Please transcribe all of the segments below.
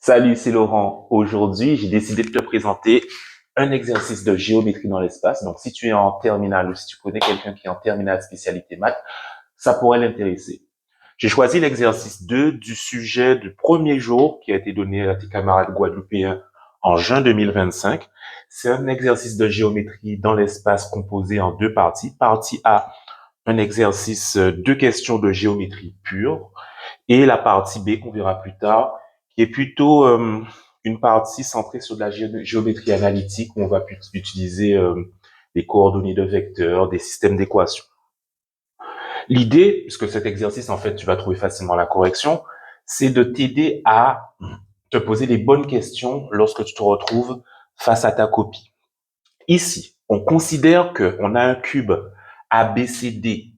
Salut, c'est Laurent. Aujourd'hui, j'ai décidé de te présenter un exercice de géométrie dans l'espace. Donc, si tu es en terminale ou si tu connais quelqu'un qui est en terminale spécialité maths, ça pourrait l'intéresser. J'ai choisi l'exercice 2 du sujet du premier jour qui a été donné à tes camarades guadeloupéens en juin 2025. C'est un exercice de géométrie dans l'espace composé en deux parties. Partie A, un exercice de questions de géométrie pure. Et la partie B qu'on verra plus tard, qui est plutôt une partie centrée sur de la géométrie analytique où on va utiliser des coordonnées de vecteurs, des systèmes d'équations. L'idée, puisque cet exercice, en fait, tu vas trouver facilement la correction, c'est de t'aider à te poser les bonnes questions lorsque tu te retrouves face à ta copie. Ici, on considère qu'on a un cube ABCDEFGH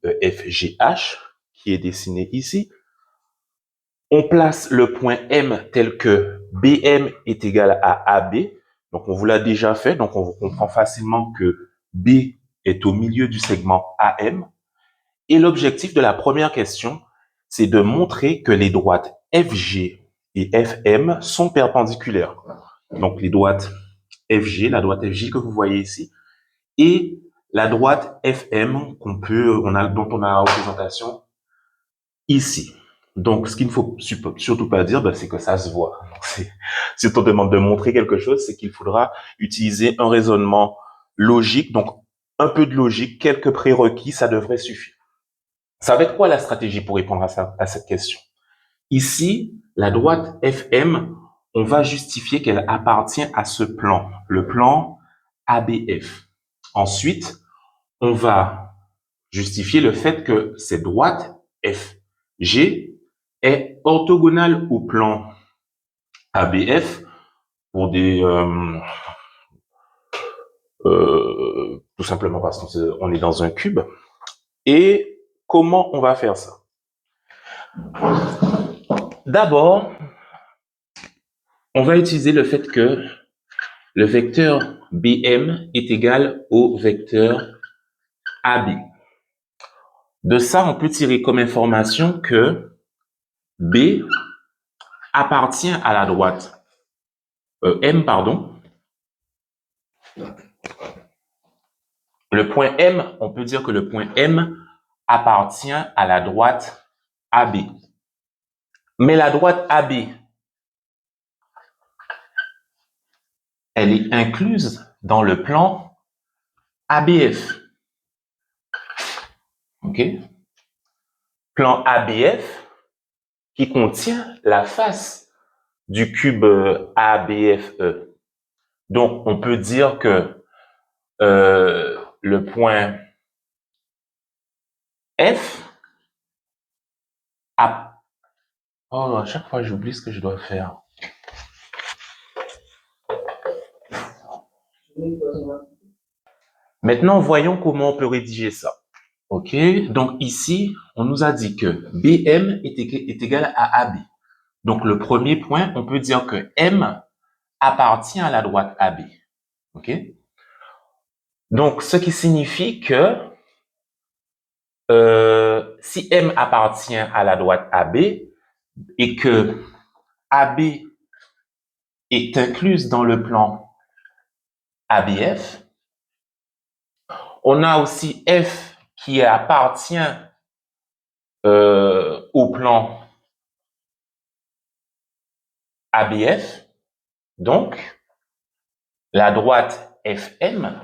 qui est dessiné ici. On place le point M tel que BM est égal à AB. Donc, on vous l'a déjà fait. Donc, on comprend facilement que B est au milieu du segment AM. Et l'objectif de la première question, c'est de montrer que les droites FG et FM sont perpendiculaires. Donc, les droites FG, la droite FG que vous voyez ici, et la droite FM dont on a la représentation ici. Donc, ce qu'il ne faut surtout pas dire, c'est que ça se voit. Si on te demande de montrer quelque chose, c'est qu'il faudra utiliser un raisonnement logique, donc un peu de logique, quelques prérequis, ça devrait suffire. Ça va être quoi la stratégie pour répondre à cette question? Ici, la droite FM, on va justifier qu'elle appartient à ce plan, le plan ABF. Ensuite, on va justifier le fait que cette droite FG est orthogonale au plan ABF pour tout simplement parce qu'on est dans un cube. Et comment on va faire ça? D'abord, on va utiliser le fait que le vecteur BM est égal au vecteur AB. De ça, on peut tirer comme information que B appartient à la droite M, pardon. Le point M, on peut dire que le point M appartient à la droite AB. Mais la droite AB, elle est incluse dans le plan ABF. OK? Plan ABF qui contient la face du cube ABFE. Donc, on peut dire que le point F a... Oh, à chaque fois, j'oublie ce que je dois faire. Maintenant, voyons comment on peut rédiger ça. OK? Donc, ici, on nous a dit que BM est égal à AB. Donc, le premier point, on peut dire que M appartient à la droite AB. OK? Donc, ce qui signifie que si M appartient à la droite AB et que AB est incluse dans le plan ABF, on a aussi F qui appartient au plan ABF. Donc, la droite FM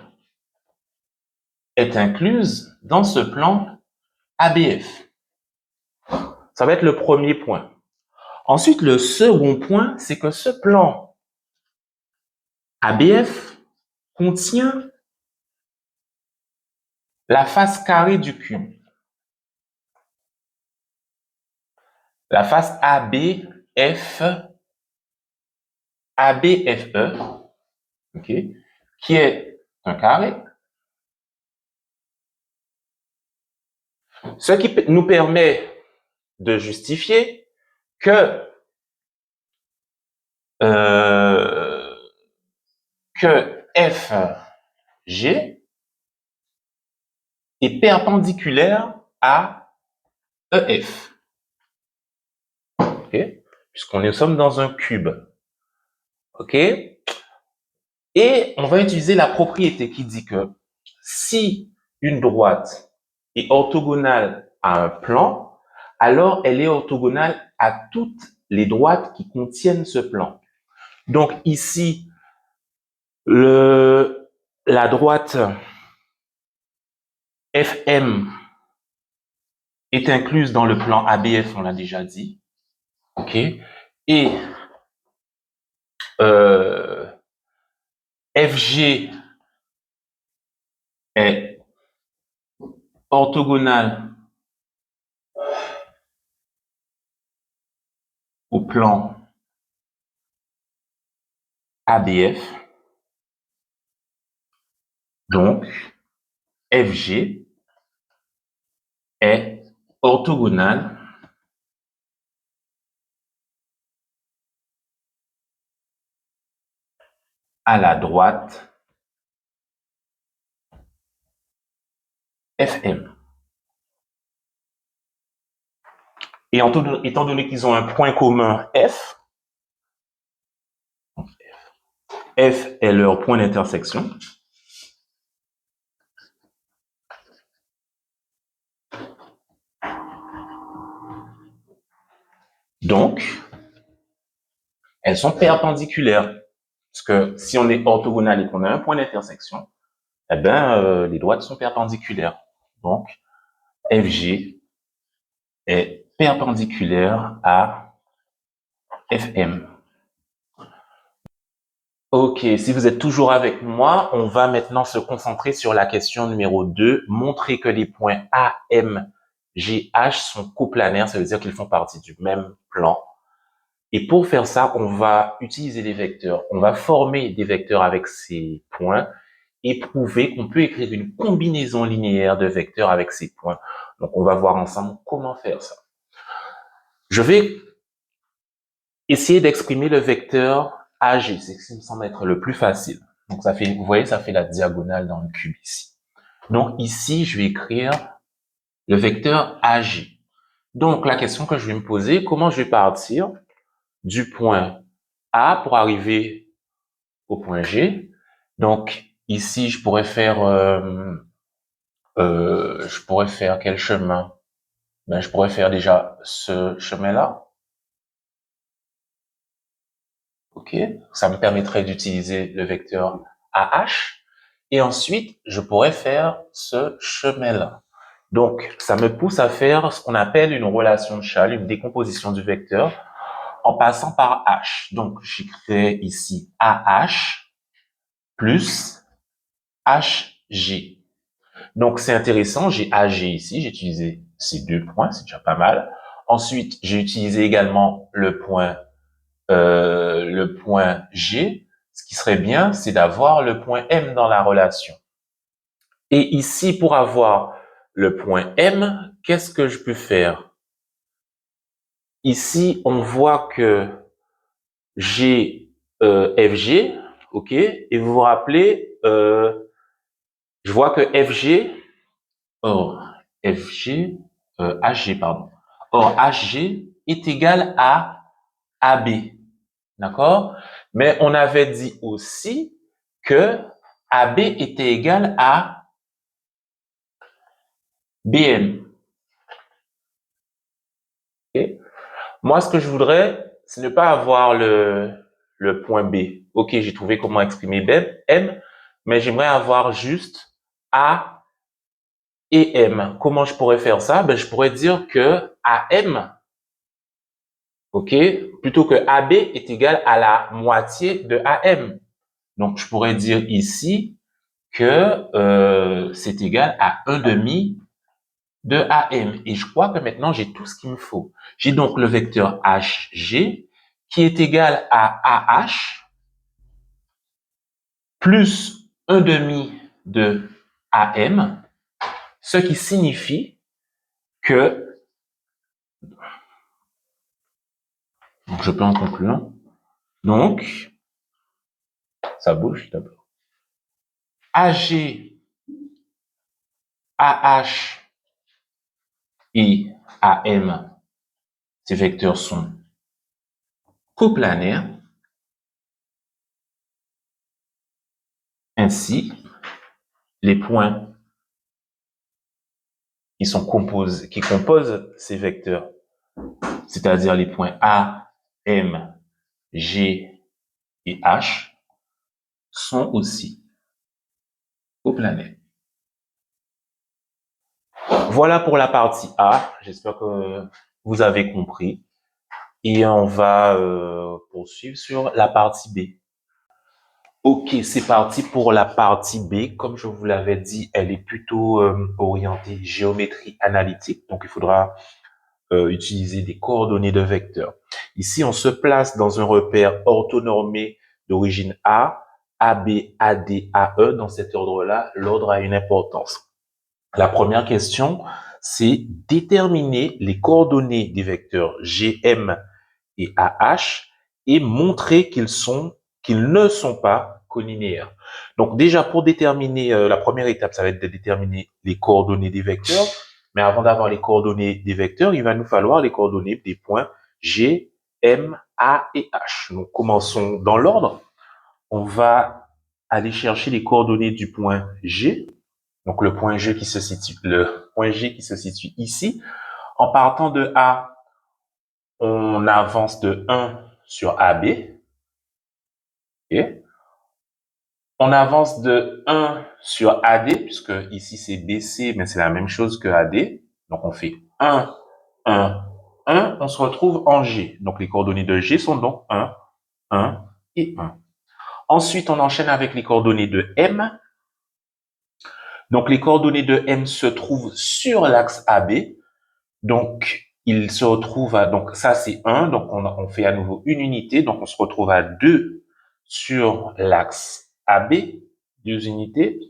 est incluse dans ce plan ABF. Ça va être le premier point. Ensuite, le second point, c'est que ce plan ABF contient la face carrée du cube. La face ABFE, okay, qui est un carré. Ce qui nous permet de justifier que FG est perpendiculaire à EF. Okay? Puisqu'on sommes dans un cube. OK? Et on va utiliser la propriété qui dit que si une droite est orthogonale à un plan, alors elle est orthogonale à toutes les droites qui contiennent ce plan. Donc ici, la droite FM est incluse dans le plan ABF, on l'a déjà dit. OK? Et FG est orthogonale au plan ABF. Donc, FG est orthogonale à la droite FM. Et étant donné qu'ils ont un point commun F, F est leur point d'intersection. Donc, elles sont perpendiculaires. Parce que si on est orthogonal et qu'on a un point d'intersection, eh ben, les droites sont perpendiculaires. Donc, FG est perpendiculaire à FM. Ok, si vous êtes toujours avec moi, on va maintenant se concentrer sur la question numéro 2, montrer que les points A, M, G, H sont coplanaires, ça veut dire qu'ils font partie du même plan. Et pour faire ça, on va utiliser les vecteurs. On va former des vecteurs avec ces points et prouver qu'on peut écrire une combinaison linéaire de vecteurs avec ces points. Donc, on va voir ensemble comment faire ça. Je vais essayer d'exprimer le vecteur AG. C'est ce qui me semble être le plus facile. Donc, ça fait, vous voyez, ça fait la diagonale dans le cube ici. Donc, ici, je vais écrire le vecteur AG. Donc, la question que je vais me poser, comment je vais partir du point A pour arriver au point G. Donc, ici, je pourrais faire quel chemin? Ben, je pourrais faire déjà ce chemin-là. OK? Ça me permettrait d'utiliser le vecteur AH. Et ensuite, je pourrais faire ce chemin-là. Donc, ça me pousse à faire ce qu'on appelle une relation de Chasles, une décomposition du vecteur en passant par H. Donc, j'écrirai ici AH plus HG. Donc, c'est intéressant, j'ai AG ici, j'ai utilisé ces deux points, c'est déjà pas mal. Ensuite, j'ai utilisé également le point G. Ce qui serait bien, c'est d'avoir le point M dans la relation. Et ici, pour avoir le point M, qu'est-ce que je peux faire? Ici, on voit que j'ai FG, ok? Et vous vous rappelez, je vois que FG, or FG, HG, pardon. Or, HG est égal à AB. D'accord? Mais on avait dit aussi que AB était égal à BM. Okay? Moi, ce que je voudrais, c'est ne pas avoir le point B. Ok, j'ai trouvé comment exprimer M, mais j'aimerais avoir juste A et M. Comment je pourrais faire ça? Ben, je pourrais dire que AM, ok, plutôt que AB est égal à la moitié de AM. Donc, je pourrais dire ici que c'est égal à 1 demi de AM. Et je crois que maintenant, j'ai tout ce qu'il me faut. J'ai donc le vecteur HG qui est égal à AH plus 1 demi de AM, ce qui signifie que, donc je peux en conclure, donc, ça bouge d'abord, AG, AH et AM, ces vecteurs sont coplanaires. Ainsi, les points qui composent ces vecteurs, c'est-à-dire les points A, M, G et H, sont aussi coplanets. Voilà pour la partie A. J'espère que vous avez compris. Et on va poursuivre sur la partie B. Ok, c'est parti pour la partie B. Comme je vous l'avais dit, elle est plutôt orientée géométrie analytique. Donc, il faudra utiliser des coordonnées de vecteurs. Ici, on se place dans un repère orthonormé d'origine A, AB, AD, AE. Dans cet ordre-là, l'ordre a une importance. La première question, c'est déterminer les coordonnées des vecteurs GM et AH et montrer qu'ils ne sont pas collinéaires. Donc déjà, pour déterminer, la première étape, ça va être de déterminer les coordonnées des vecteurs. Mais avant d'avoir les coordonnées des vecteurs, il va nous falloir les coordonnées des points G, M, A et H. Donc commençons dans l'ordre. On va aller chercher les coordonnées du point G. Donc le point G qui se situe ici. En partant de A, on avance de 1 sur AB. Et on avance de 1 sur AD, puisque ici c'est BC, mais c'est la même chose que AD. Donc on fait 1, 1, 1. On se retrouve en G. Donc les coordonnées de G sont donc 1, 1 et 1. Ensuite, on enchaîne avec les coordonnées de M. Donc les coordonnées de M se trouvent sur l'axe AB. Donc, il se retrouve à, donc ça c'est 1, donc on fait à nouveau une unité, donc on se retrouve à 2 sur l'axe AB, 2 unités.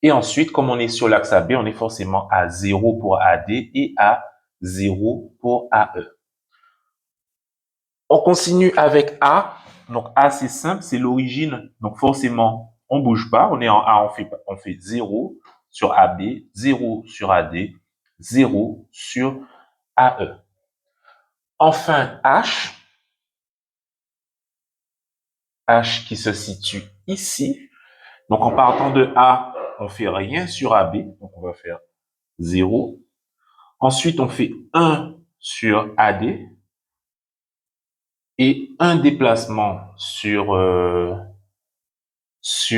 Et ensuite, comme on est sur l'axe AB, on est forcément à 0 pour AD et à 0 pour AE. On continue avec A. Donc A c'est simple, c'est l'origine, donc forcément on bouge pas, on est en A, on fait 0 sur AB, 0 sur AD, 0 sur AE. Enfin, H qui se situe ici. Donc, en partant de A, on fait rien sur AB. Donc, on va faire 0. Ensuite, on fait 1 sur AD et un déplacement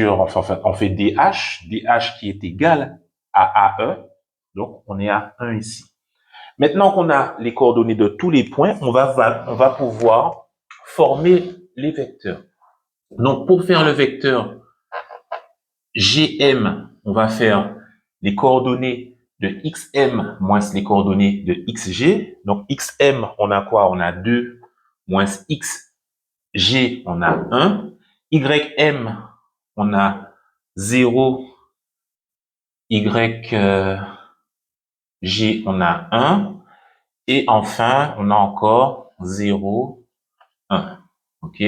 enfin, on fait DH qui est égal à AE. Donc, on est à 1 ici. Maintenant qu'on a les coordonnées de tous les points, on va pouvoir former les vecteurs. Donc, pour faire le vecteur GM, on va faire les coordonnées de XM moins les coordonnées de XG. Donc, XM, on a quoi? On a 2 moins XG, on a 1. YM, on a 0. YG, on a 1. Et enfin, on a encore 0, 1. OK?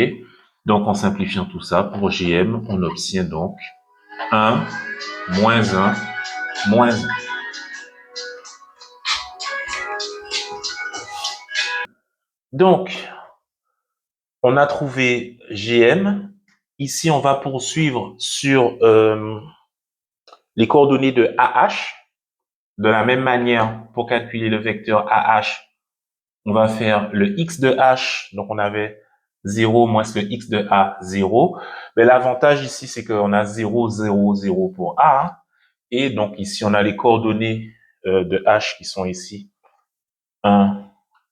Donc, en simplifiant tout ça, pour GM, on obtient donc 1, moins 1, moins 1. Donc, on a trouvé GM. Ici, on va poursuivre sur les coordonnées de AH. De la même manière, pour calculer le vecteur AH, on va faire le X de H. Donc, on avait 0 moins le X de A, 0. Mais l'avantage ici, c'est qu'on a 0, 0, 0 pour A. Et donc, ici, on a les coordonnées de H qui sont ici. 1,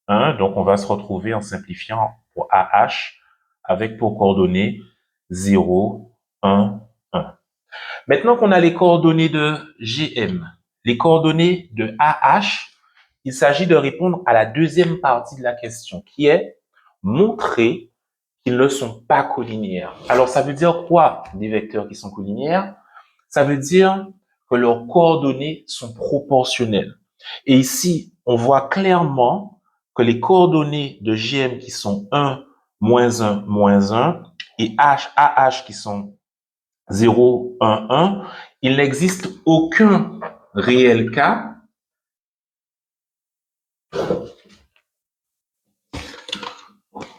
1. Donc, on va se retrouver en simplifiant pour AH avec pour coordonnées 0, 1, 1. Maintenant qu'on a les coordonnées de GM, les coordonnées de AH, il s'agit de répondre à la deuxième partie de la question, qui est montrer qu'ils ne sont pas collinéaires. Alors, ça veut dire quoi, des vecteurs qui sont collinéaires? Ça veut dire que leurs coordonnées sont proportionnelles. Et ici, on voit clairement que les coordonnées de GM qui sont 1, moins 1, et AH qui sont 0, 1, 1, il n'existe aucun réel cas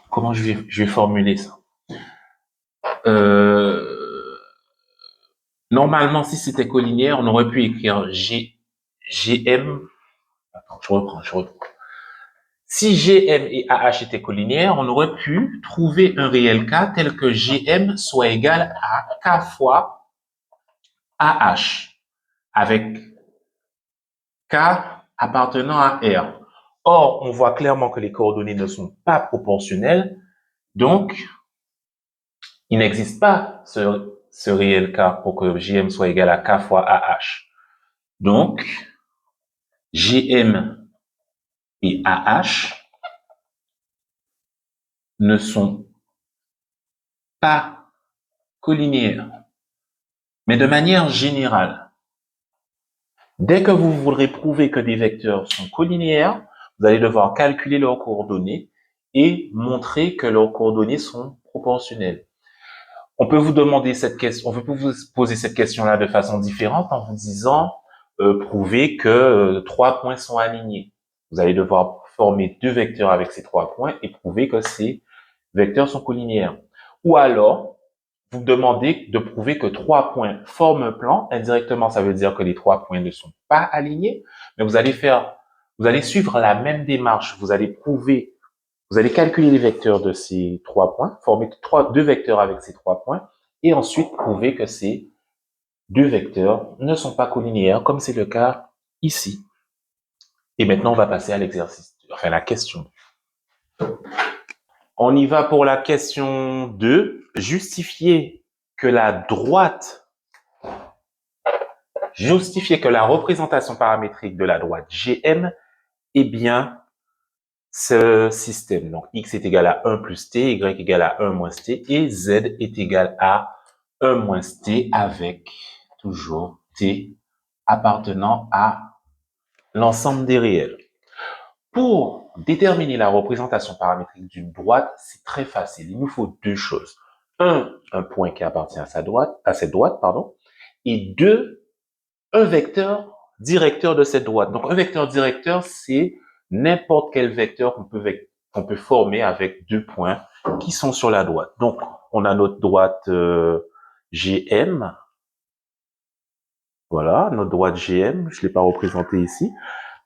comment je vais formuler ça? Normalement, si c'était collinéaire, on aurait pu écrire GM. Attends, je reprends. Si GM et AH étaient collinières, on aurait pu trouver un réel K tel que GM soit égal à K fois AH, avec K appartenant à R. Or, on voit clairement que les coordonnées ne sont pas proportionnelles, donc il n'existe pas ce réel K pour que GM soit égal à K fois AH. Donc, GM et AH ne sont pas collinéaires. Mais de manière générale, dès que vous voudrez prouver que des vecteurs sont collinéaires, vous allez devoir calculer leurs coordonnées et montrer que leurs coordonnées sont proportionnelles. On peut vous demander cette question, on peut vous poser cette question-là de façon différente en vous disant prouver que 3 points sont alignés. Vous allez devoir former 2 vecteurs avec ces 3 points et prouver que ces vecteurs sont collinéaires. Ou alors, vous demandez de prouver que 3 points forment un plan. Indirectement, ça veut dire que les 3 points ne sont pas alignés, mais vous allez suivre la même démarche. Vous allez calculer les vecteurs de ces 3 points, former 2 vecteurs avec ces 3 points, et ensuite prouver que ces 2 vecteurs ne sont pas collinéaires, comme c'est le cas ici. Et maintenant, on va passer à l'exercice, enfin la question. On y va pour la question 2. Justifier que la représentation paramétrique de la droite GM est bien ce système. Donc, x est égal à 1 plus t, y est égal à 1 moins t, et z est égal à 1 moins t avec toujours t appartenant à l'ensemble des réels. Pour déterminer la représentation paramétrique d'une droite, c'est très facile. Il nous faut 2 choses. Un point qui appartient à cette droite, et 2, un vecteur directeur de cette droite. Donc, un vecteur directeur, c'est n'importe quel vecteur qu'on peut former avec 2 points qui sont sur la droite. Donc, on a notre droite GM. Voilà, notre droite GM. Je ne l'ai pas représenté ici.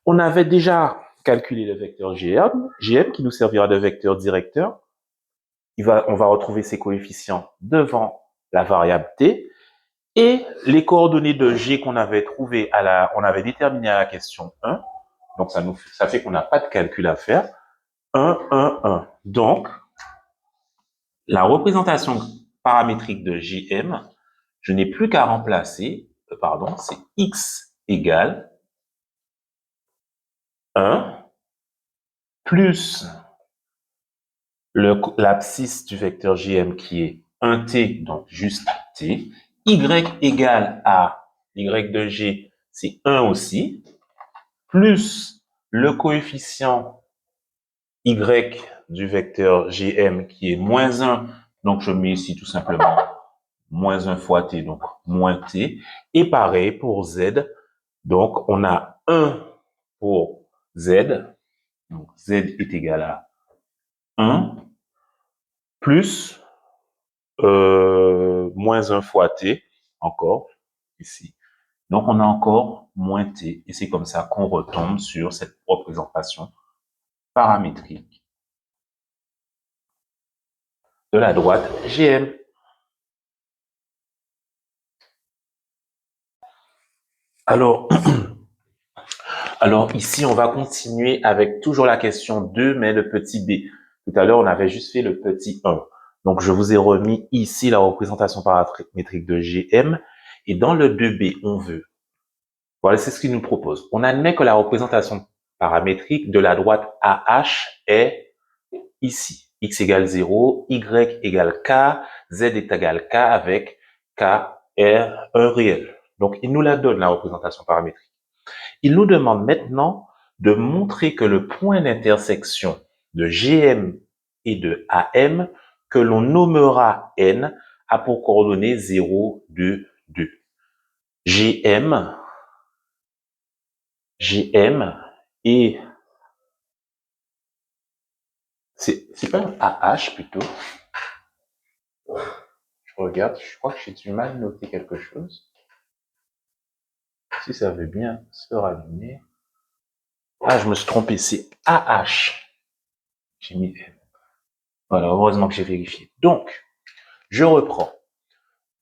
On avait déjà calculé le vecteur GM qui nous servira de vecteur directeur. On va retrouver ses coefficients devant la variable t. Et les coordonnées de G qu'on avait trouvées on avait déterminé à la question 1. Donc, ça fait qu'on n'a pas de calcul à faire. 1, 1, 1. Donc, la représentation paramétrique de JM, je n'ai plus qu'à remplacer, c'est x égale 1 plus l'abscisse du vecteur JM qui est 1t, donc juste t. Y égale à y de G, c'est 1 aussi, plus le coefficient y du vecteur GM qui est moins 1, donc je mets ici tout simplement moins 1 fois t, donc moins t, et pareil pour z, donc on a 1 pour z, donc z est égal à 1, plus moins 1 fois t, encore, ici. Donc on a encore moins t, et c'est comme ça qu'on retombe sur cette représentation paramétrique de la droite GM. Alors, ici, on va continuer avec toujours la question 2, mais le petit b. Tout à l'heure, on avait juste fait le petit 1. Donc, je vous ai remis ici la représentation paramétrique de GM. Et dans le 2b, on veut. Voilà, c'est ce qu'il nous propose. On admet que la représentation paramétrique de la droite AH est ici. X égale 0, Y égale K, Z est égal K avec K est un réel. Donc, il nous la donne, la représentation paramétrique. Il nous demande maintenant de montrer que le point d'intersection de GM et de AM, que l'on nommera N, a pour coordonnées 0, 2, 2. GM et c'est pas un AH plutôt. regarde, je crois que j'ai du mal à noter quelque chose. Si ça veut bien se rallumer. Ah, je me suis trompé, c'est AH. J'ai mis N. Voilà, heureusement que j'ai vérifié. Donc, je reprends.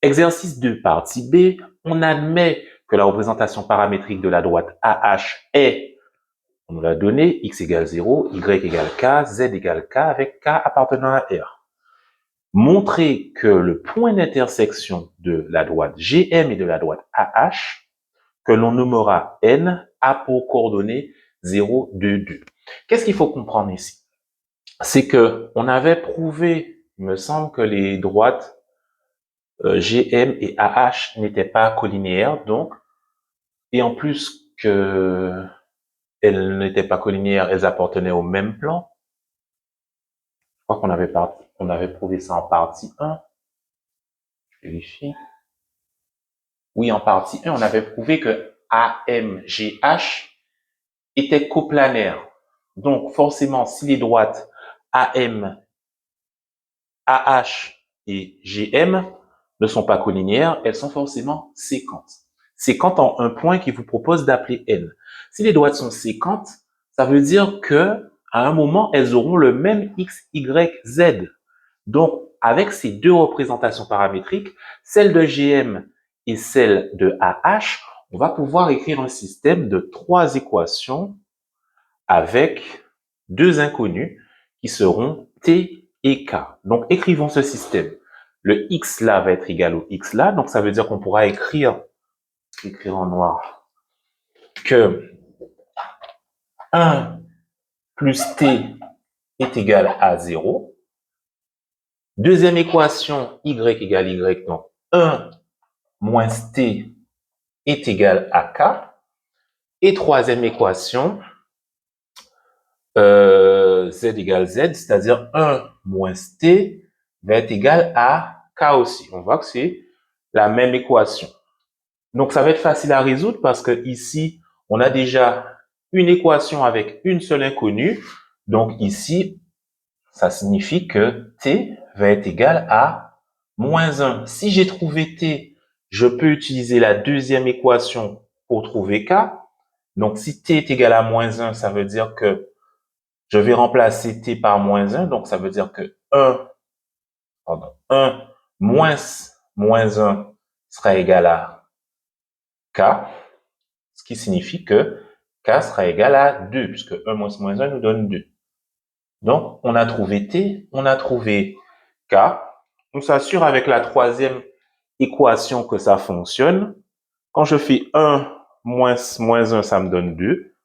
Exercice 2, partie B. On admet que la représentation paramétrique de la droite AH est, on nous l'a donné, x égale 0, y égale k, z égale k, avec k appartenant à R. Montrer que le point d'intersection de la droite GM et de la droite AH, que l'on nommera N, a pour coordonnées 0, 2, 2. Qu'est-ce qu'il faut comprendre ici? C'est que on avait prouvé, il me semble, que les droites GM et AH n'étaient pas collinéaires, donc, et en plus que elles n'étaient pas collinéaires, elles appartenaient au même plan. Je crois qu'on avait prouvé ça en partie 1. Je vérifie. Oui, en partie 1, on avait prouvé que AMGH était coplanaire. Donc, forcément, si les droites AM, AH et GM ne sont pas collinéaires, elles sont forcément séquentes. Séquentes en un point qui vous propose d'appeler N. Si les droites sont séquentes, ça veut dire que à un moment, elles auront le même X, Y, Z. Donc, avec ces deux représentations paramétriques, celle de GM et celle de AH, on va pouvoir écrire un système de 3 équations avec 2 inconnus qui seront T et K. Donc, écrivons ce système. Le X là va être égal au X là, donc ça veut dire qu'on pourra écrire en noir, que 1 plus T est égal à 0. Deuxième équation, Y égale Y, donc 1 moins T est égal à K. Et troisième équation, Z égale Z, c'est-à-dire 1 moins T va être égal à K aussi. On voit que c'est la même équation. Donc, ça va être facile à résoudre parce que ici, on a déjà une équation avec une seule inconnue. Donc, ici, ça signifie que T va être égal à moins 1. Si j'ai trouvé T, je peux utiliser la deuxième équation pour trouver K. Donc, si T est égal à moins 1, ça veut dire que je vais remplacer T par moins 1. Donc, ça veut dire que 1 moins 1 sera égal à K, ce qui signifie que K sera égal à 2, puisque 1 moins 1 nous donne 2. Donc, on a trouvé T, on a trouvé K. On s'assure avec la troisième équation que ça fonctionne. Quand je fais 1 moins 1, ça me donne 2.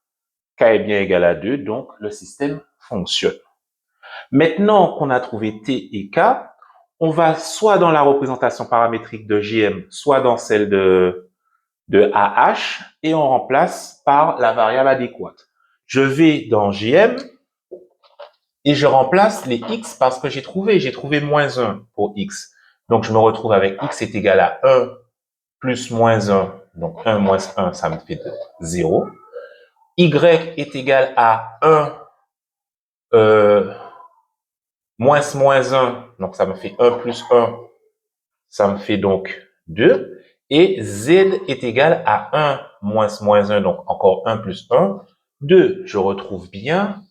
K est bien égal à 2, donc le système fonctionne. Maintenant qu'on a trouvé T et K, on va soit dans la représentation paramétrique de GM, soit dans celle de AH, et on remplace par la variable adéquate. Je vais dans GM, et je remplace les X parce que j'ai trouvé moins 1 pour X. Donc, je me retrouve avec X est égal à 1 plus moins 1. Donc, 1 moins 1, ça me fait 0. Y est égal à 1 moins 1. Donc, ça me fait 1 plus 1. Ça me fait donc 2. Et Z est égal à 1 moins 1. Donc, encore 1 plus 1. 2. Je retrouve bien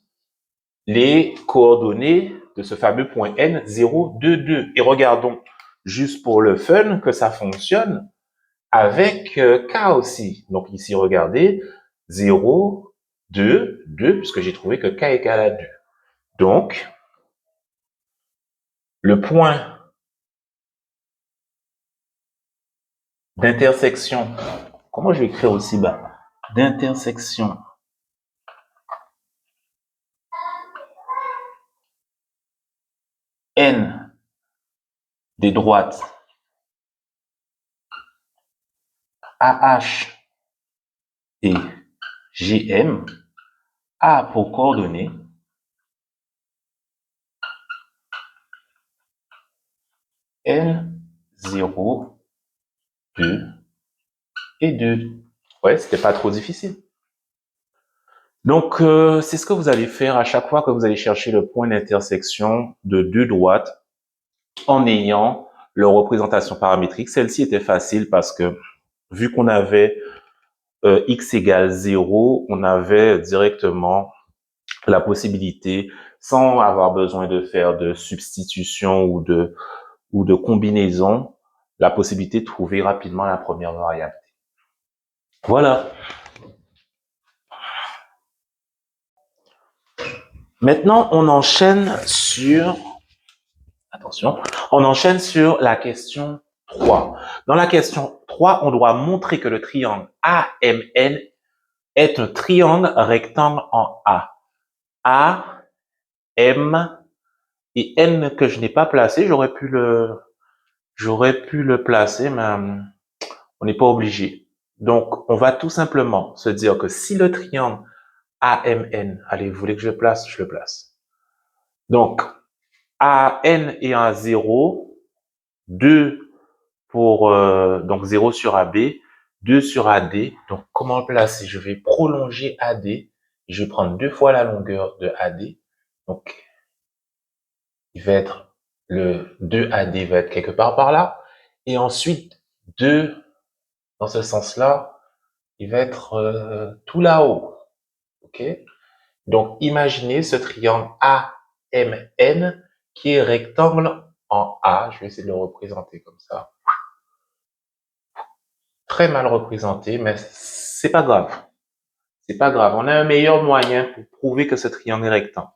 les coordonnées de ce fameux point N, 0, 2, 2. Et regardons, juste pour le fun, que ça fonctionne avec K aussi. Donc ici, regardez, 0, 2, 2, puisque j'ai trouvé que K égale à 2. Donc, le point d'intersection, comment je vais écrire aussi bas? D'intersection N des droites AH et GM a pour coordonnées N, 0, 2 et 2. Ouais, c'était pas trop difficile. Donc, c'est ce que vous allez faire à chaque fois que vous allez chercher le point d'intersection de deux droites en ayant leur représentation paramétrique. Celle-ci était facile parce que vu qu'on avait x égale 0, on avait directement la possibilité, sans avoir besoin de faire de substitution ou de combinaison, la possibilité de trouver rapidement la première variable. Voilà. Maintenant, on enchaîne sur, attention, on enchaîne sur la question 3. Dans la question 3, on doit montrer que le triangle AMN est un triangle rectangle en A. A, M et N que je n'ai pas placé, j'aurais pu le placer, mais on n'est pas obligé. Donc, on va tout simplement se dire que si le triangle AMN, allez, vous voulez que je le place? Je le place. Donc, AN est à 0, 2 pour, donc 0 sur AB, 2 sur AD. Donc, comment le placer? Je vais prolonger AD. Je vais prendre 2 fois la longueur de AD. Donc, il va être le 2AD va être quelque part par là. Et ensuite, 2, dans ce sens-là, il va être tout là-haut. OK? Donc, imaginez ce triangle AMN qui est rectangle en A. Je vais essayer de le représenter comme ça. Très mal représenté, mais c'est pas grave. C'est pas grave. On a un meilleur moyen pour prouver que ce triangle est rectangle.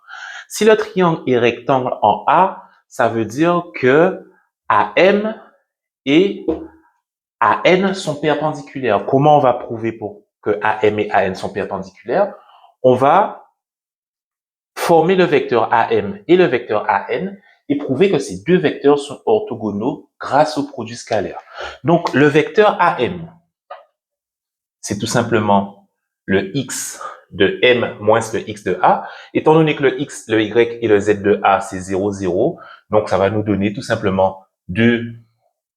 Si le triangle est rectangle en A, ça veut dire que AM et AN sont perpendiculaires. Comment on va prouver pour que AM et AN sont perpendiculaires? On va former le vecteur AM et le vecteur AN et prouver que ces deux vecteurs sont orthogonaux grâce au produit scalaire. Donc, le vecteur AM, c'est tout simplement le x de M moins le x de A. Étant donné que le x, le y et le z de A, c'est 0, 0, donc ça va nous donner tout simplement 2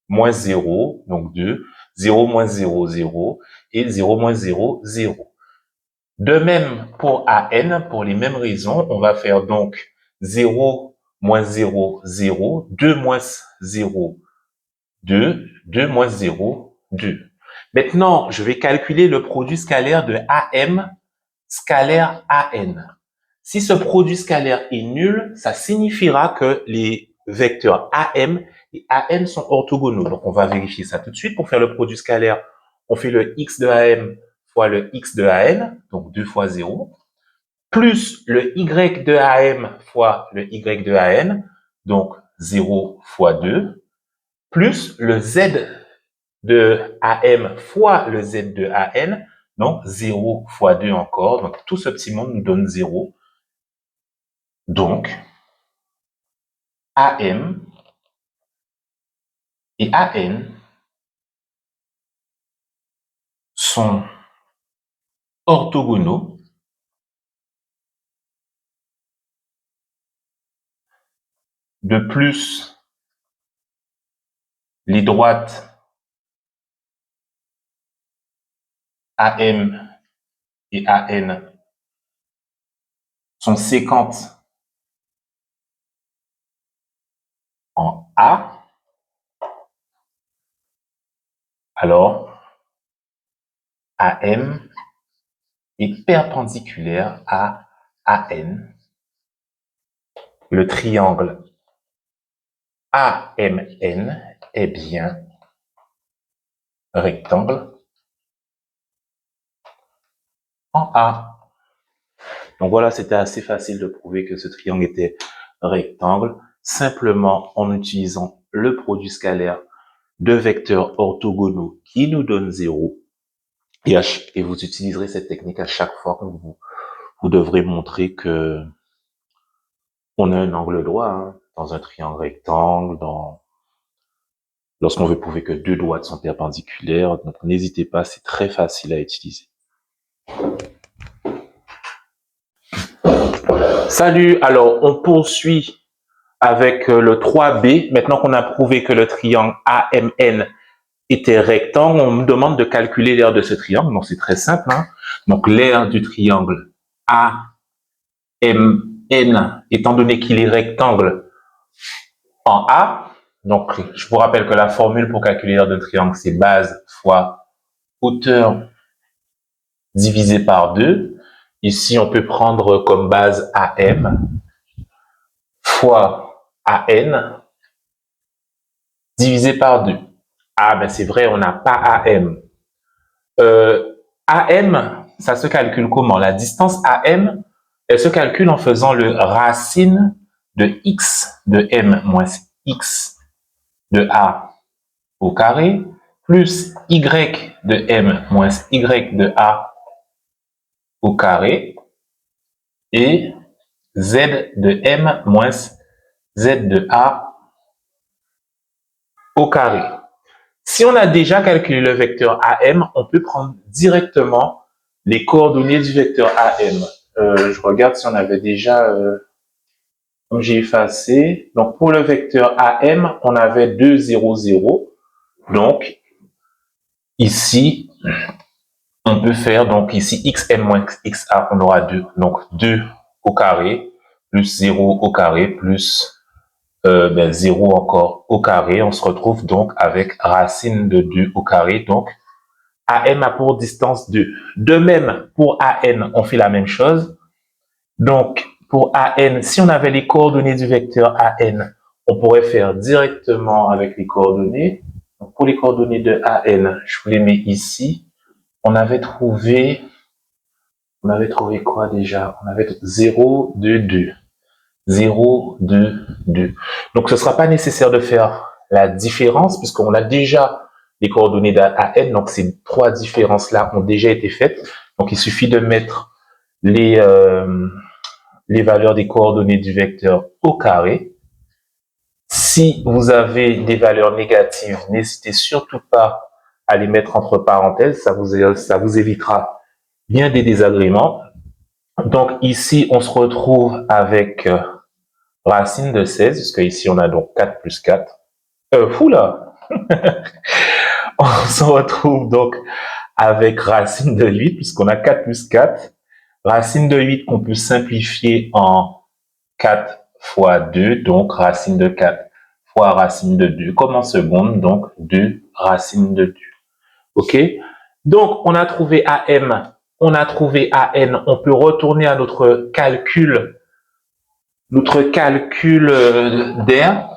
moins 0, donc 2, 0 moins 0, 0, et 0 moins 0, 0. De même, pour AN, pour les mêmes raisons, on va faire donc 0 moins 0, 0, 2 moins 0, 2, 2 moins 0, 2. Maintenant, je vais calculer le produit scalaire de AM scalaire AN. Si ce produit scalaire est nul, ça signifiera que les vecteurs AM et AN sont orthogonaux. Donc, on va vérifier ça tout de suite. Pour faire le produit scalaire, on fait le x de AM fois le x de AN, donc 2 fois 0, plus le y de AM fois le y de AN, donc 0 fois 2, plus le z de AM fois le z de AN, donc 0 fois 2 encore. Donc, tout ce petit monde nous donne 0. Donc, AM et AN sont orthogonaux de plus les droites AM et AN sont séquentes en A, alors AM est perpendiculaire à AN. Le triangle AMN est bien rectangle en A. Donc voilà, c'était assez facile de prouver que ce triangle était rectangle, simplement en utilisant le produit scalaire de vecteurs orthogonaux qui nous donne 0. Et vous utiliserez cette technique à chaque fois que vous devrez montrer que on a un angle droit dans un triangle rectangle, lorsqu'on veut prouver que deux droites sont perpendiculaires. Donc n'hésitez pas, c'est très facile à utiliser. Salut, alors on poursuit avec le 3B. Maintenant qu'on a prouvé que le triangle AMN était rectangle, on me demande de calculer l'aire de ce triangle. Donc c'est très simple. Donc l'aire du triangle AMN, étant donné qu'il est rectangle en A, Donc, je vous rappelle que la formule pour calculer l'aire d'un triangle, c'est base fois hauteur divisé par 2. Ici, on peut prendre comme base AM fois AN divisé par 2. Ah, ben c'est vrai, on n'a pas AM. AM, ça se calcule comment? La distance AM, elle se calcule en faisant le racine de x de m moins x de a au carré plus y de m moins y de a au carré et z de m moins z de a au carré. Si on a déjà calculé le vecteur AM, on peut prendre directement les coordonnées du vecteur AM. Je regarde si on avait déjà... comme j'ai effacé. Donc, pour le vecteur AM, on avait 2, 0, 0. Donc, ici, on peut faire, donc ici, xm moins xa, on aura 2. Donc, 2 au carré, plus 0 au carré, plus 0 encore au carré. On se retrouve donc avec racine de 2 au carré. Donc, AM a pour distance 2. De même, pour AN, on fait la même chose. Donc, pour AN, si on avait les coordonnées du vecteur AN, on pourrait faire directement avec les coordonnées. Donc, pour les coordonnées de AN, je vous les mets ici. On avait trouvé quoi déjà? On avait 0, 2, 2. 0, 2, 2. Donc, ce ne sera pas nécessaire de faire la différence puisqu'on a déjà les coordonnées d'AN. Donc, ces trois différences-là ont déjà été faites. Donc, il suffit de mettre les valeurs des coordonnées du vecteur au carré. Si vous avez des valeurs négatives, n'hésitez surtout pas à les mettre entre parenthèses, ça vous évitera bien des désagréments. Donc ici, on se retrouve avec racine de 16, puisque ici on a donc 4 plus 4. Oula On se retrouve donc avec racine de 8, puisqu'on a 4 plus 4. Racine de 8 qu'on peut simplifier en 4 fois 2, donc racine de 4 fois racine de 2, comme en seconde, donc 2 racine de 2. OK? Donc, on a trouvé AM, on a trouvé AN, on peut retourner à notre calcul d'air.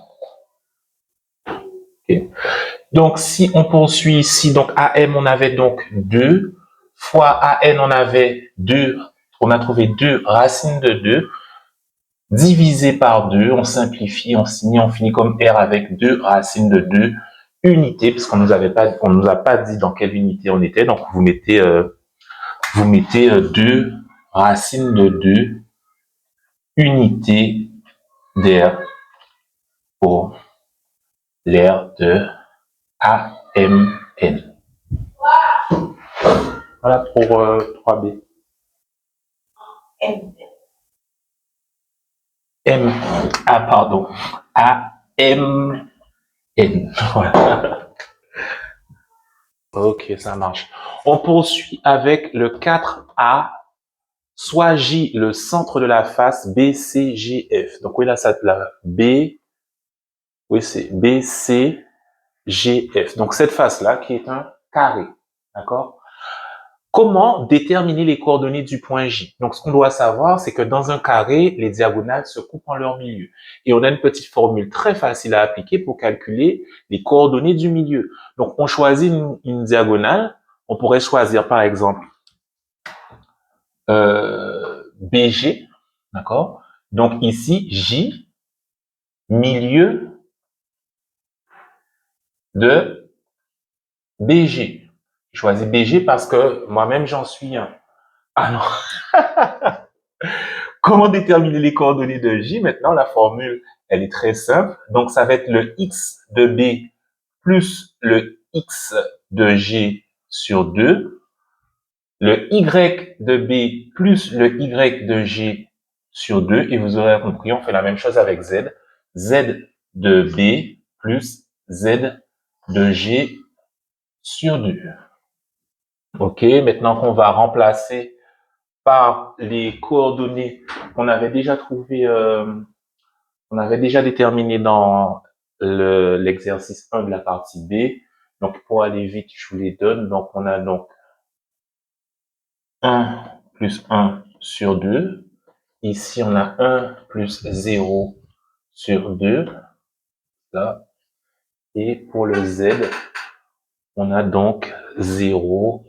Okay. Donc, si on poursuit ici, donc AM, on avait donc 2, fois AN, on avait 2, on a trouvé 2 racines de 2, divisé par 2, on simplifie, on finit comme R avec 2 racines de 2 unités, puisqu'on nous a pas dit dans quelle unité on était, donc vous mettez 2 racines de 2 unités d'air pour l'air de AMN. Voilà pour 3B. Pardon. AMN. Voilà. Ok, ça marche. On poursuit avec le 4A. Soit J, le centre de la face, B, C, G, F. Donc oui, là, ça la B. Oui, c'est B, C, G, F. Donc cette face-là qui est un carré. D'accord? Comment déterminer les coordonnées du point J? Donc, ce qu'on doit savoir, c'est que dans un carré, les diagonales se coupent en leur milieu. Et on a une petite formule très facile à appliquer pour calculer les coordonnées du milieu. Donc, on choisit une diagonale. On pourrait choisir, par exemple, BG. D'accord? Donc, ici, J, milieu de BG. Je choisis BG parce que moi-même, j'en suis un. Ah non! Comment déterminer les coordonnées de J? Maintenant, la formule, elle est très simple. Donc, ça va être le X de B plus le X de G sur 2, le Y de B plus le Y de G sur 2, et vous aurez compris, on fait la même chose avec Z. Z de B plus Z de G sur 2. OK, maintenant qu'on va remplacer par les coordonnées qu'on avait déjà trouvées, on avait déjà déterminées dans l'exercice 1 de la partie B. Donc, pour aller vite, je vous les donne. Donc, on a donc 1 plus 1 sur 2. Ici, on a 1 plus 0 sur 2. Là. Et pour le Z, on a donc 0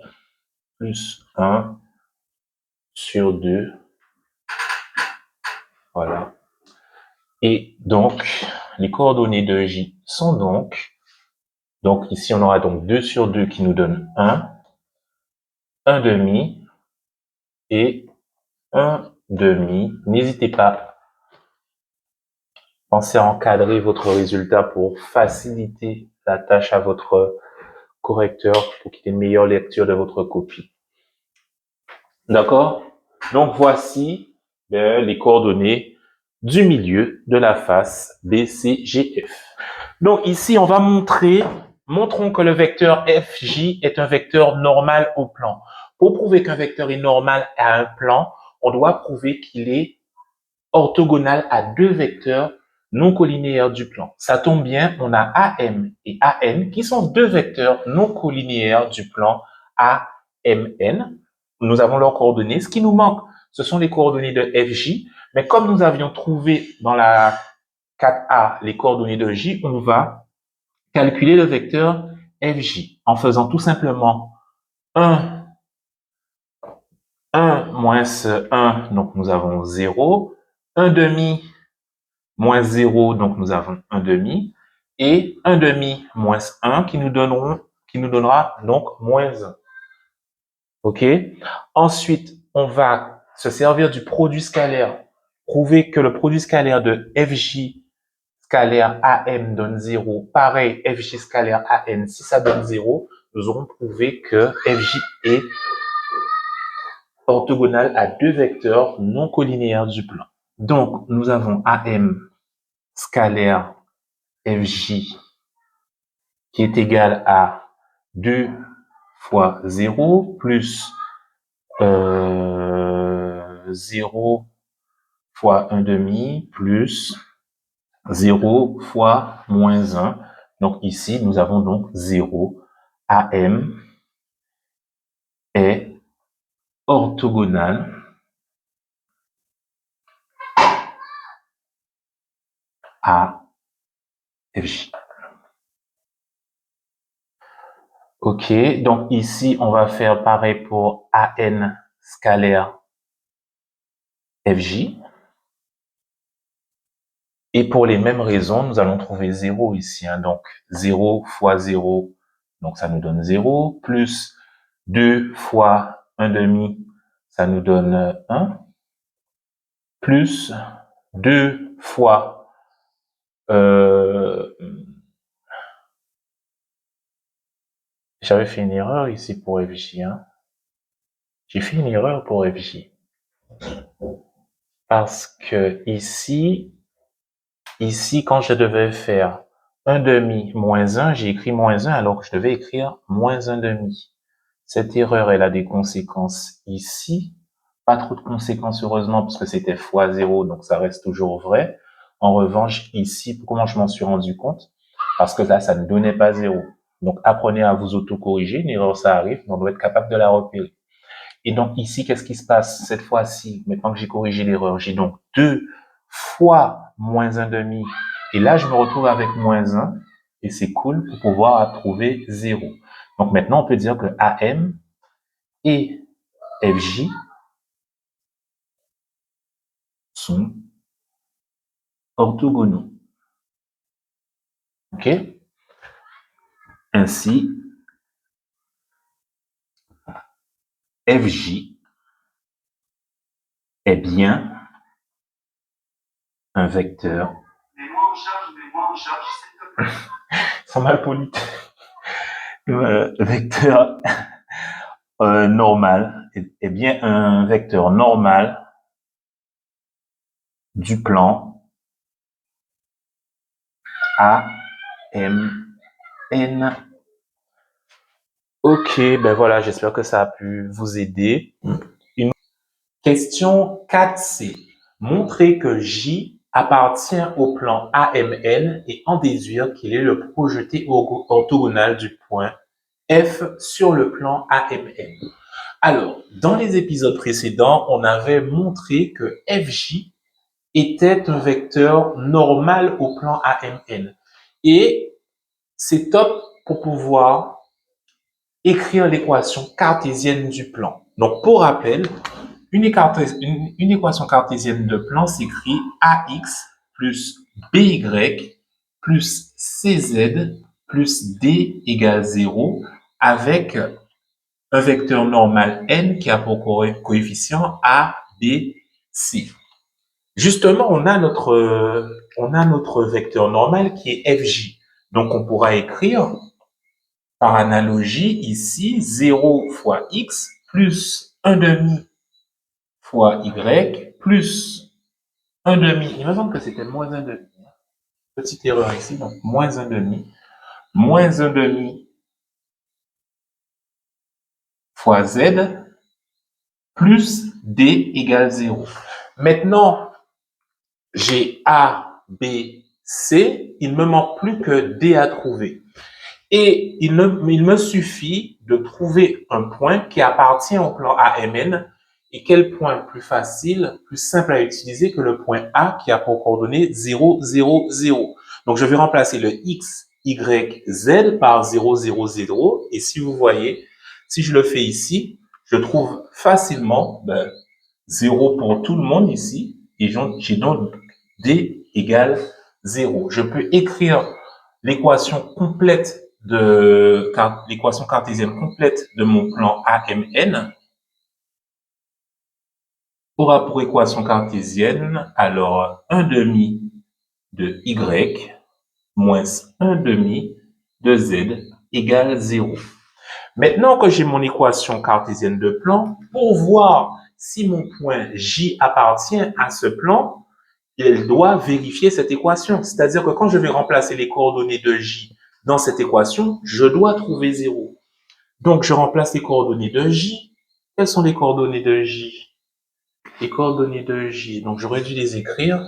plus 1 sur 2. Voilà. Et donc, les coordonnées de J sont donc ici, on aura donc 2 sur 2 qui nous donne 1, 1 demi et 1 demi. N'hésitez pas, pensez à encadrer votre résultat pour faciliter la tâche à votre correcteur pour qu'il ait une meilleure lecture de votre copie. D'accord? Donc, voici les coordonnées du milieu de la face BCGF. Donc, ici, on va montrons que le vecteur FJ est un vecteur normal au plan. Pour prouver qu'un vecteur est normal à un plan, on doit prouver qu'il est orthogonal à deux vecteurs non collinéaires du plan. Ça tombe bien, on a AM et AN qui sont deux vecteurs non collinéaires du plan AMN. Nous avons leurs coordonnées. Ce qui nous manque, ce sont les coordonnées de FJ. Mais comme nous avions trouvé dans la 4A les coordonnées de J, on va calculer le vecteur FJ en faisant tout simplement 1 moins 1, donc nous avons 0. 1 demi moins 0, donc nous avons 1 demi. Et 1 demi moins 1 qui nous donnera donc moins 1. OK? Ensuite, on va se servir du produit scalaire, prouver que le produit scalaire de FJ scalaire AM donne 0. Pareil, FJ scalaire AN, si ça donne 0, nous aurons prouvé que FJ est orthogonal à deux vecteurs non collinéaires du plan. Donc, nous avons AM scalaire FJ qui est égal à 2 fois 0 plus 0 fois 1 demi plus 0 fois moins 1. Donc ici, nous avons donc 0. AM est orthogonal à FJ. OK, donc ici, on va faire pareil pour AN scalaire FJ. Et pour les mêmes raisons, nous allons trouver 0 ici. Donc 0 fois 0, donc ça nous donne 0, plus 2 fois 1 demi, ça nous donne 1, plus 2 fois j'avais fait une erreur ici pour FJ. J'ai fait une erreur pour FJ. Parce que ici, quand je devais faire 1 demi moins 1, j'ai écrit moins 1 alors que je devais écrire moins 1 demi. Cette erreur, elle a des conséquences ici. Pas trop de conséquences, heureusement, parce que c'était fois 0, donc ça reste toujours vrai. En revanche, ici, comment je m'en suis rendu compte? Parce que là, ça ne donnait pas 0. Donc, apprenez à vous auto-corriger. Une erreur, ça arrive, mais on doit être capable de la repérer. Et donc, ici, qu'est-ce qui se passe? Cette fois-ci, maintenant que j'ai corrigé l'erreur, j'ai donc 2 fois moins 1 demi. Et là, je me retrouve avec moins 1. Et c'est cool pour pouvoir trouver 0. Donc, maintenant, on peut dire que AM et FJ sont orthogonaux. OK? Ainsi, FJ est bien un vecteur. Ils sont mal polis. Vecteur normal est bien un vecteur normal du plan AMN. OK, ben voilà, j'espère que ça a pu vous aider. Une question 4C. Montrer que J appartient au plan AMN et en déduire qu'il est le projeté orthogonal du point F sur le plan AMN. Alors, dans les épisodes précédents, on avait montré que FJ était un vecteur normal au plan AMN. Et c'est top pour pouvoir écrire l'équation cartésienne du plan. Donc, pour rappel, une équation cartésienne de plan s'écrit AX plus BY plus CZ plus D égale 0 avec un vecteur normal n qui a pour coefficient A, B, C. Justement, on a notre vecteur normal qui est FJ. Donc, on pourra écrire par analogie ici 0 fois x plus 1 demi fois y plus 1 demi. Il me semble que c'était moins 1 demi. Petite erreur ici, donc moins 1 demi. Moins 1 demi fois z plus d égale 0. Maintenant, j'ai A, B, C. Il me manque plus que D à trouver. Et il me suffit de trouver un point qui appartient au plan AMN. Et quel point plus facile, plus simple à utiliser que le point A qui a pour coordonnée 0, 0, 0. Donc, je vais remplacer le X, Y, Z par 0, 0, 0. Et si vous voyez, si je le fais ici, je trouve facilement 0 pour tout le monde ici. Et j'ai donc D égale 0. Je peux écrire l'équation complète l'équation cartésienne complète de mon plan AMN aura pour équation cartésienne alors 1 demi de Y moins 1 demi de Z égale 0. Maintenant que j'ai mon équation cartésienne de plan, pour voir si mon point J appartient à ce plan, elle doit vérifier cette équation. C'est-à-dire que quand je vais remplacer les coordonnées de J dans cette équation, je dois trouver 0. Donc, je remplace les coordonnées de J. Quelles sont les coordonnées de J? Les coordonnées de J, donc j'aurais dû les écrire.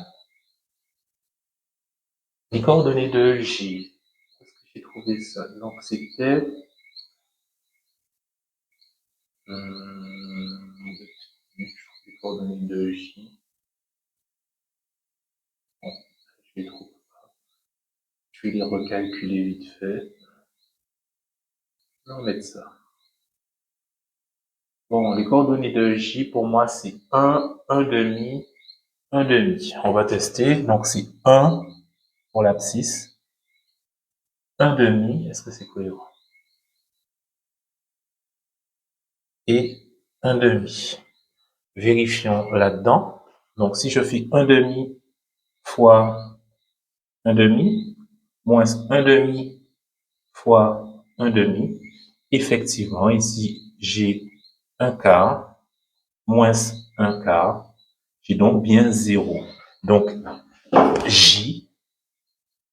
Les coordonnées de J. Est-ce que j'ai trouvé ça? Donc, c'était... les coordonnées de J. Bon, je les trouve pas. Je vais les recalculer vite fait. On va mettre ça. Bon, les coordonnées de J, pour moi, c'est 1, 1 demi, 1 demi. On va tester. Donc, c'est 1 pour l'abscisse. 1 demi, est-ce que c'est cohérent? Et 1 demi. Vérifions là-dedans. Donc, si je fais 1 demi fois 1 demi, moins 1 demi fois 1 demi, effectivement, ici, j'ai 1 quart, moins 1 quart, j'ai donc bien 0. Donc, J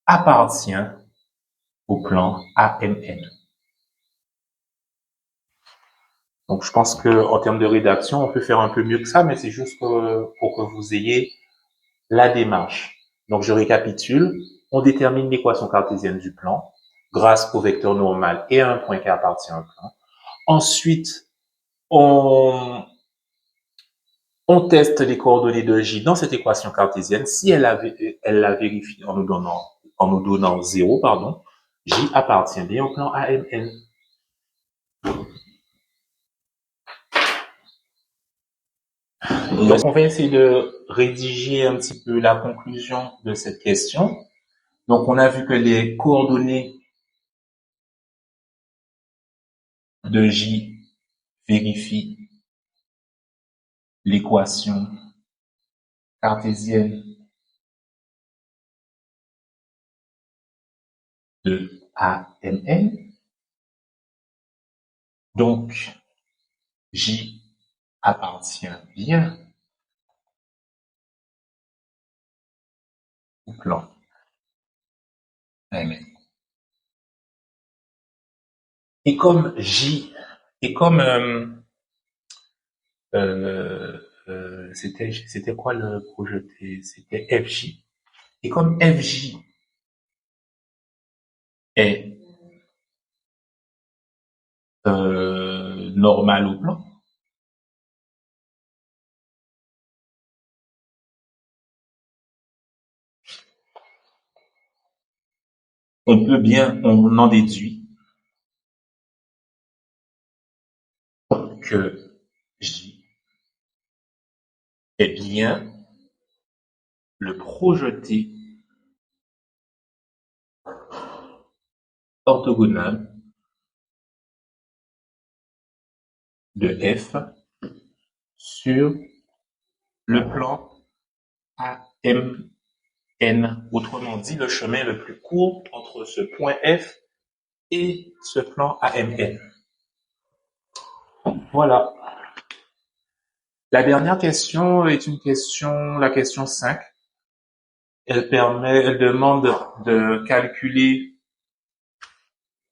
appartient au plan AMN. Donc, je pense que en termes de rédaction, on peut faire un peu mieux que ça, mais c'est juste pour que vous ayez la démarche. Donc, je récapitule. On détermine l'équation cartésienne du plan grâce au vecteur normal et à un point qui appartient au plan. Ensuite, on teste les coordonnées de J dans cette équation cartésienne. Si elle la vérifie en nous donnant 0, pardon, J appartient bien au plan AMN. Donc, on va essayer de rédiger un petit peu la conclusion de cette question. Donc, on a vu que les coordonnées de J vérifient l'équation cartésienne de AMN. Donc, J appartient bien au plan AMN. Et comme J, et comme c'était quoi le projeté? C'était FJ. Et comme FJ est normal au plan, on en déduit que J est bien le projeté orthogonal de F sur le plan AMN. Autrement dit, le chemin le plus court entre ce point F et ce plan AMN. Voilà. La dernière question est la question 5. Elle demande de calculer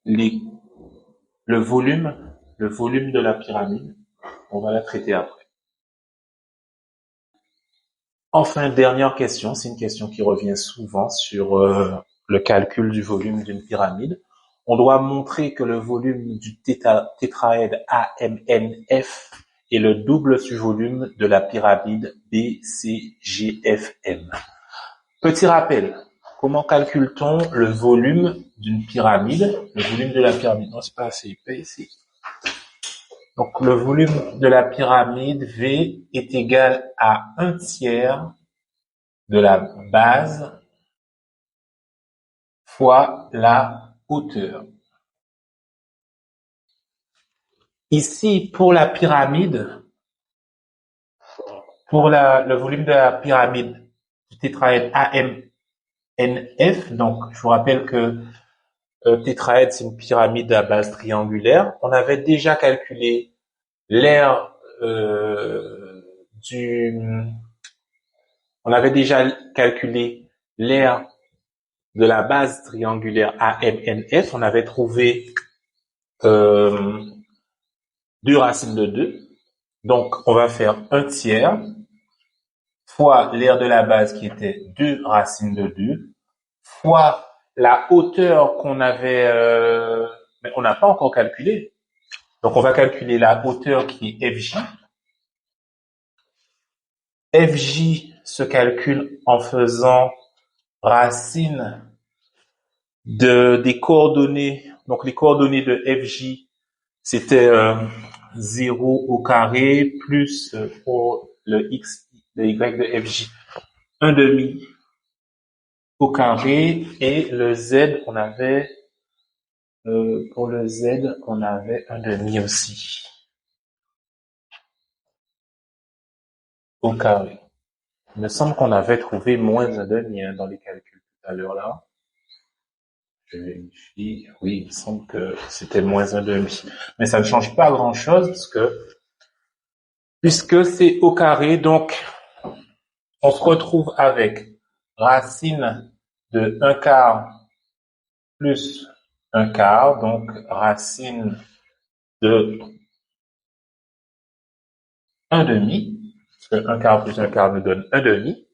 le volume de la pyramide. On va la traiter après. Enfin, dernière question, c'est une question qui revient souvent sur le calcul du volume d'une pyramide. On doit montrer que le volume du tétraède AMNF est le double du volume de la pyramide BCGFM. Petit rappel, comment calcule-t-on le volume d'une pyramide? Le volume de la pyramide, non, c'est pas assez épais ici. Donc, le volume de la pyramide V est égal à 1/3 de la base fois la hauteur. Ici, pour la pyramide, le volume de la pyramide du tétraède AMNF, donc je vous rappelle que tétraède, c'est une pyramide à base triangulaire. On avait déjà calculé l'aire on avait déjà calculé l'aire de la base triangulaire AMNF. On avait trouvé 2 racines de 2. Donc, on va faire 1/3 fois l'aire de la base qui était 2 racines de 2 fois la hauteur qu'on avait, mais on n'a pas encore calculé. Donc, on va calculer la hauteur qui est FJ. FJ se calcule en faisant racine des coordonnées. Donc, les coordonnées de FJ, c'était 0 au carré plus pour le x, le y de FJ, 1/2 au carré, et le z, on avait, pour le z, on avait 1/2 aussi, au carré. Il me semble qu'on avait trouvé moins 1/2 dans les calculs tout à l'heure là. Je vérifie. Oui, il me semble que c'était moins 1/2. Mais ça ne change pas grand chose puisque c'est au carré, donc on se retrouve avec racine de 1/4 plus 1/4, donc racine de 1/2, parce que 1/4 plus 1/4 nous donne 1/2.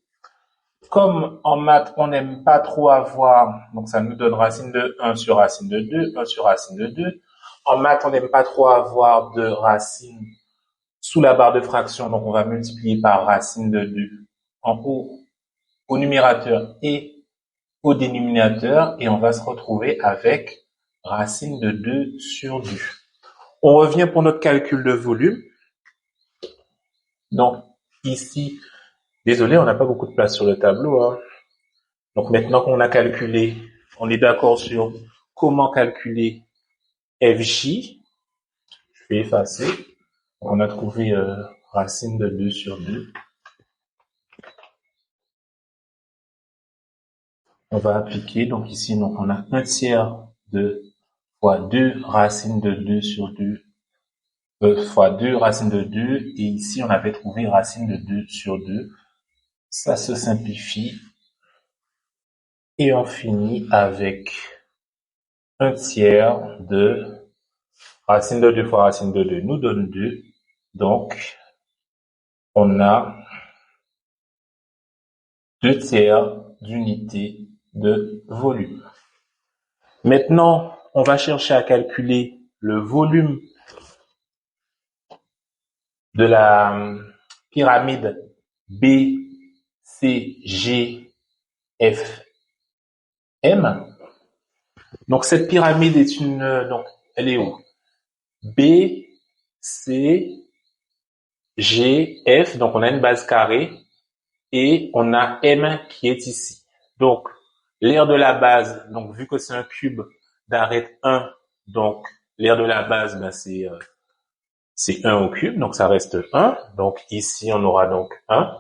Comme en maths, on n'aime pas trop avoir, donc ça nous donne racine de 1 sur racine de 2, 1 sur racine de 2. En maths, on n'aime pas trop avoir de racine sous la barre de fraction, donc on va multiplier par racine de 2 en haut au numérateur et au dénominateur, et on va se retrouver avec racine de 2 sur 2. On revient pour notre calcul de volume. Donc ici, désolé, on n'a pas beaucoup de place sur le tableau, hein. Donc maintenant qu'on a calculé, on est d'accord sur comment calculer FJ. Je vais effacer. On a trouvé racine de 2 sur 2. On va appliquer, donc ici, donc on a 1/3 de fois 2 racine de 2 sur 2, fois 2 racine de 2, et ici on avait trouvé racine de 2 sur 2. Ça se simplifie, et on finit avec 1/3 de racine de 2 fois racine de 2 nous donne 2, donc on a 2/3 d'unité de volume. Maintenant, on va chercher à calculer le volume de la pyramide B, C, G, F, M. Donc, cette pyramide est donc, elle est où? B, C, G, F. Donc, on a une base carrée et on a M qui est ici. Donc, l'aire de la base, donc, vu que c'est un cube d'arête 1, donc, l'aire de la base, ben, c'est 1 au cube, donc ça reste 1. Donc, ici, on aura donc 1.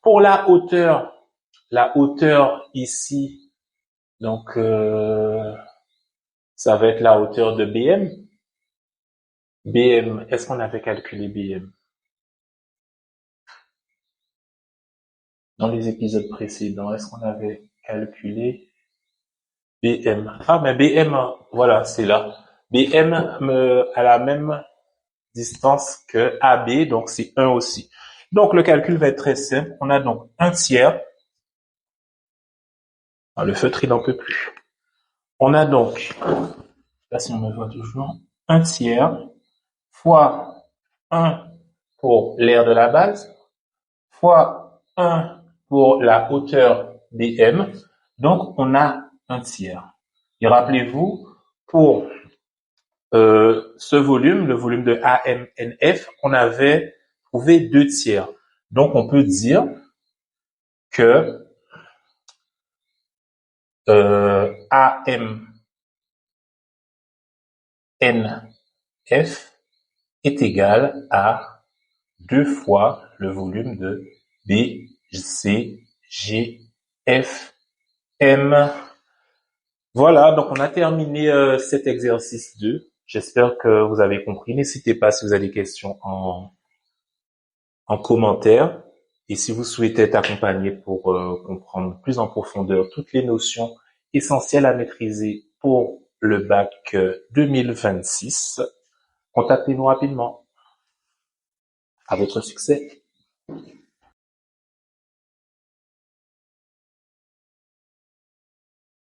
Pour la hauteur ici, donc, ça va être la hauteur de BM. BM, est-ce qu'on avait calculé BM dans les épisodes précédents? Est-ce qu'on avait calculé BM? Ah, mais BM, voilà, c'est là. BM a la même distance que AB, donc c'est 1 aussi. Donc, le calcul va être très simple. On a donc 1/3. Ah, le feutre, il n'en peut plus. On a donc, je sais pas si on me voit toujours, 1/3 fois 1 pour l'aire de la base, fois 1 pour la hauteur BM. Donc, on a 1/3. Et rappelez-vous, pour ce volume, le volume de AMNF, on avait trouvé 2/3. Donc, on peut dire que AMNF est égal à 2 fois le volume de B, C, G, F, M. Voilà, donc on a terminé cet exercice 2. J'espère que vous avez compris. N'hésitez pas si vous avez des questions en commentaire. Et si vous souhaitez être accompagné pour comprendre plus en profondeur toutes les notions essentielles à maîtriser pour le bac 2026, contactez-nous rapidement. À votre succès.